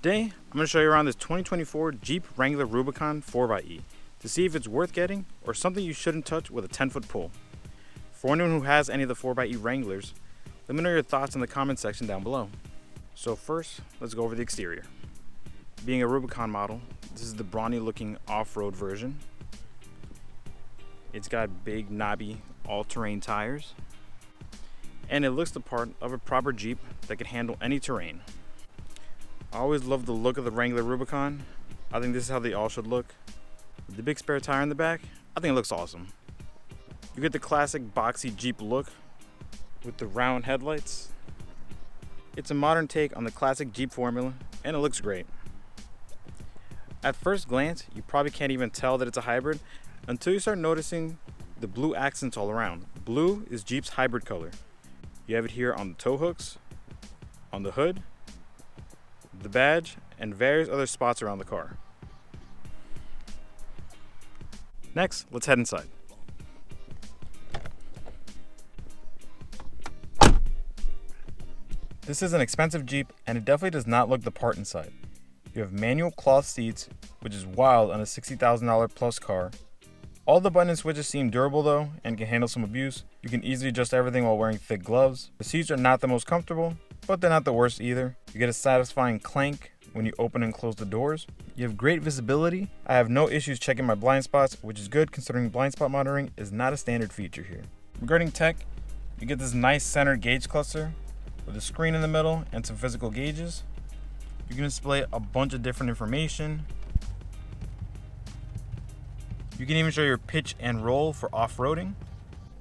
Today, I'm going to show you around this 2024 Jeep Wrangler Rubicon 4xe to see if it's worth getting or something you shouldn't touch with a 10-foot pole. For anyone who has any of the 4xe Wranglers, let me know your thoughts in the comment section down below. So first, let's go over the exterior. Being a Rubicon model, this is the brawny looking off-road version. It's got big knobby all-terrain tires, and it looks the part of a proper Jeep that can handle any terrain. I always love the look of the Wrangler Rubicon. I think this is how they all should look. With the big spare tire in the back, I think it looks awesome. You get the classic boxy Jeep look with the round headlights. It's a modern take on the classic Jeep formula, and it looks great. At first glance, you probably can't even tell that it's a hybrid until you start noticing the blue accents all around. Blue is Jeep's hybrid color. You have it here on the tow hooks, on the hood, the badge, and various other spots around the car. Next, let's head inside. This is an expensive Jeep, and it definitely does not look the part inside. You have manual cloth seats, which is wild on a $60,000 plus car. All the button and switches seem durable though, and can handle some abuse. You can easily adjust everything while wearing thick gloves. The seats are not the most comfortable, but they're not the worst either. You get a satisfying clank when you open and close the doors. You have great visibility. I have no issues checking my blind spots, which is good considering blind spot monitoring is not a standard feature here. Regarding tech, you get this nice center gauge cluster with a screen in the middle and some physical gauges. You can display a bunch of different information. You can even show your pitch and roll for off-roading.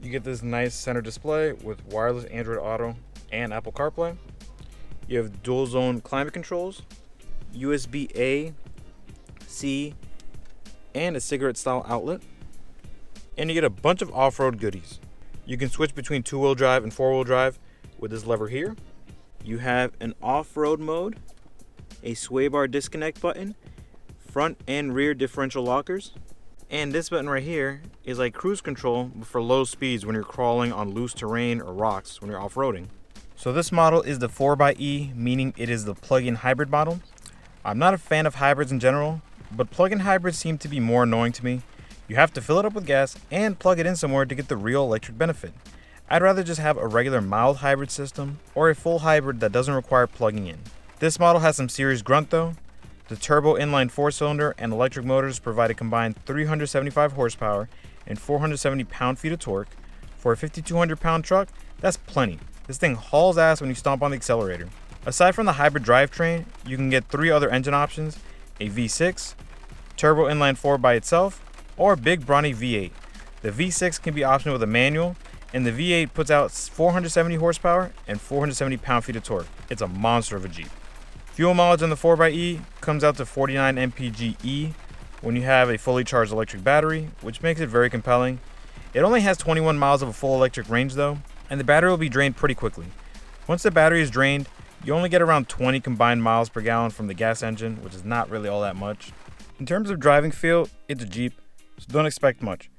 You get this nice center display with wireless Android Auto and Apple CarPlay. You have dual zone climate controls, USB A, C, and a cigarette style outlet. And you get a bunch of off-road goodies. You can switch between 2-wheel drive and 4-wheel drive with this lever here. You have an off-road mode, a sway bar disconnect button, front and rear differential lockers, and this button right here is like cruise control but for low speeds when you're crawling on loose terrain or rocks when you're off-roading. So this model is the 4xe, meaning it is the plug-in hybrid model. I'm not a fan of hybrids in general, but plug-in hybrids seem to be more annoying to me. You have to fill it up with gas and plug it in somewhere to get the real electric benefit. I'd rather just have a regular mild hybrid system or a full hybrid that doesn't require plugging in. This model has some serious grunt though. The turbo inline 4-cylinder and electric motors provide a combined 375 horsepower and 470 pound-feet of torque. For a 5,200 pound truck, that's plenty. This thing hauls ass when you stomp on the accelerator. Aside from the hybrid drivetrain, you can get 3 other engine options: a V6, turbo inline 4 by itself, or big brawny V8. The V6 can be optioned with a manual, and the V8 puts out 470 horsepower and 470 pound-feet of torque. It's a monster of a Jeep. Fuel mileage on the 4xe comes out to 49 mpge when you have a fully charged electric battery, which makes it very compelling. It only has 21 miles of a full electric range though, and the battery will be drained pretty quickly. Once the battery is drained, you only get around 20 combined miles per gallon from the gas engine, which is not really all that much. In terms of driving feel, it's a Jeep, so don't expect much.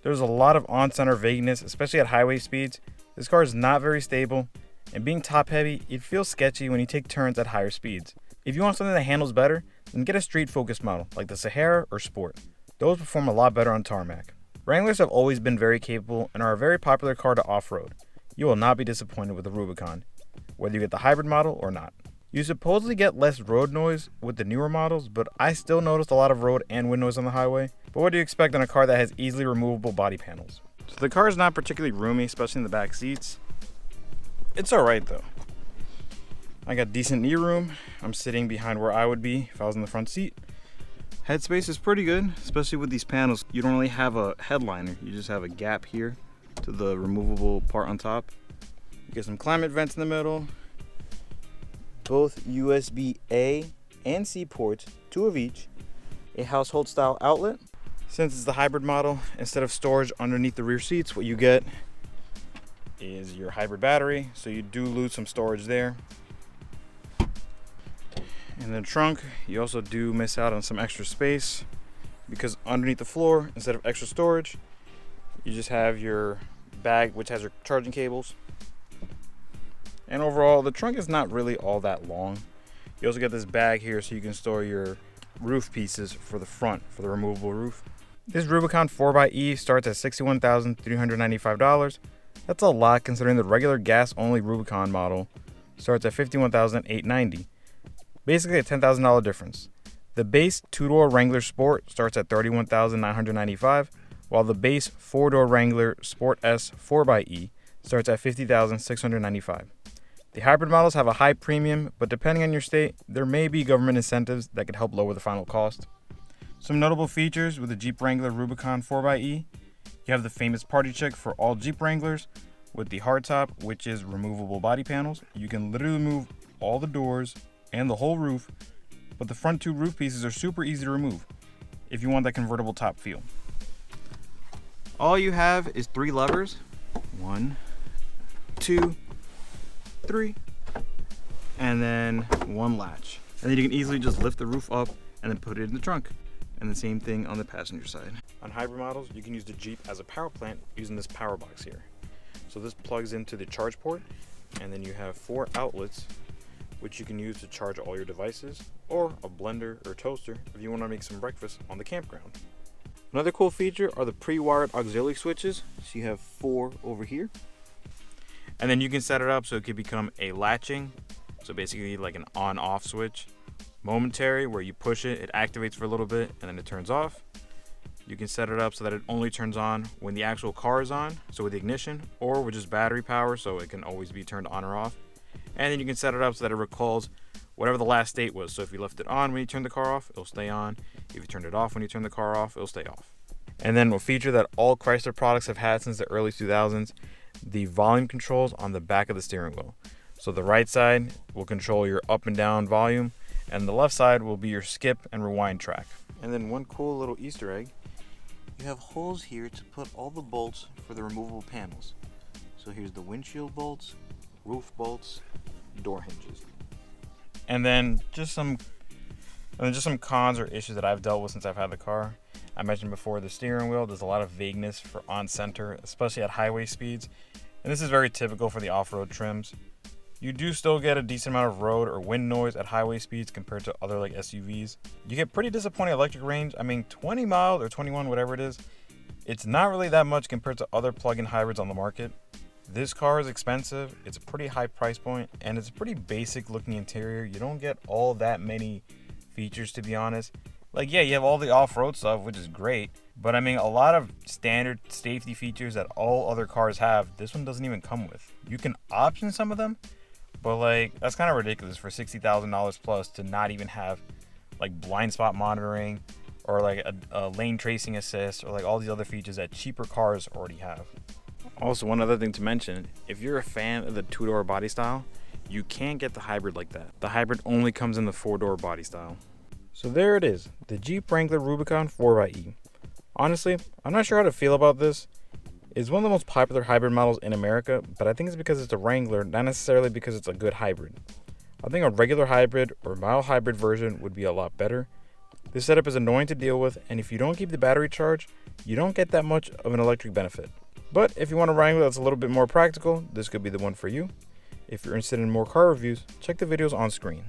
There's a lot of on-center vagueness, especially at highway speeds. This car is not very stable, and being top-heavy, it feels sketchy when you take turns at higher speeds. If you want something that handles better, then get a street-focused model like the Sahara or Sport. Those perform a lot better on tarmac. Wranglers have always been very capable and are a very popular car to off-road. You will not be disappointed with the Rubicon, whether you get the hybrid model or not. You supposedly get less road noise with the newer models, but I still noticed a lot of road and wind noise on the highway. But what do you expect on a car that has easily removable body panels? So the car is not particularly roomy, especially in the back seats. It's alright though. I got decent knee room. I'm sitting behind where I would be if I was in the front seat. Headspace is pretty good, especially with these panels. You don't really have a headliner. You just have a gap here to the removable part on top. You get some climate vents in the middle. Both USB A and C ports, 2 of each. A household style outlet. Since it's the hybrid model, instead of storage underneath the rear seats, what you get is your hybrid battery, so you do lose some storage there. In the trunk, you also do miss out on some extra space because underneath the floor, instead of extra storage, you just have your bag which has your charging cables. And overall, the trunk is not really all that long. You also get this bag here so you can store your roof pieces for the front, for the removable roof. This Rubicon 4xe starts at $61,395. That's a lot considering the regular gas-only Rubicon model starts at $51,890. Basically a $10,000 difference. The base 2-door Wrangler Sport starts at $31,995, while the base 4-door Wrangler Sport S 4xe starts at $50,695. The hybrid models have a high premium, but depending on your state, there may be government incentives that could help lower the final cost. Some notable features with the Jeep Wrangler Rubicon 4xe. You have the famous party chick for all Jeep Wranglers with the hardtop, which is removable body panels. You can literally move all the doors and the whole roof, but the front two roof pieces are super easy to remove if you want that convertible top feel. All you have is 3 levers. 1, 2, 3, and then 1 latch. And then you can easily just lift the roof up and then put it in the trunk. And the same thing on the passenger side. On hybrid models, you can use the Jeep as a power plant using this power box here. So this plugs into the charge port, and then you have 4 outlets which you can use to charge all your devices, or a blender or toaster if you want to make some breakfast on the campground. Another cool feature are the pre-wired auxiliary switches. So you have 4 over here. And then you can set it up so it could become a latching, so basically like an on-off switch. Momentary, where you push it, it activates for a little bit, and then it turns off. You can set it up so that it only turns on when the actual car is on, so with the ignition, or with just battery power, so it can always be turned on or off. And then you can set it up so that it recalls whatever the last state was. So if you left it on when you turned the car off, it'll stay on. If you turned it off when you turned the car off, it'll stay off. And then a feature that all Chrysler products have had since the early 2000s, the volume controls on the back of the steering wheel. So the right side will control your up and down volume, and the left side will be your skip and rewind track. And then one cool little Easter egg, you have holes here to put all the bolts for the removable panels. So here's the windshield bolts, roof bolts, door hinges. And then just some cons or issues that I've dealt with since I've had the car. I mentioned before the steering wheel, there's a lot of vagueness for on center, especially at highway speeds. And this is very typical for the off-road trims. You do still get a decent amount of road or wind noise at highway speeds compared to other like SUVs. You get pretty disappointing electric range. I mean, 20 miles or 21, whatever it is, it's not really that much compared to other plug-in hybrids on the market. This car is expensive, it's a pretty high price point, and it's a pretty basic looking interior. You don't get all that many features, to be honest. Like, yeah, you have all the off-road stuff, which is great, but I mean, a lot of standard safety features that all other cars have, this one doesn't even come with. You can option some of them, but like, that's kind of ridiculous for $60,000 plus to not even have like blind spot monitoring or like a lane tracing assist or like all these other features that cheaper cars already have. Also, one other thing to mention, if you're a fan of the 2-door body style, you can't get the hybrid like that. The hybrid only comes in the 4-door body style. So there it is, the Jeep Wrangler Rubicon 4xe. Honestly, I'm not sure how to feel about this. It's one of the most popular hybrid models in America, but I think it's because it's a Wrangler, not necessarily because it's a good hybrid. I think a regular hybrid or mild hybrid version would be a lot better. This setup is annoying to deal with, and if you don't keep the battery charged, you don't get that much of an electric benefit. But if you want a Wrangler that's a little bit more practical, this could be the one for you. If you're interested in more car reviews, check the videos on screen.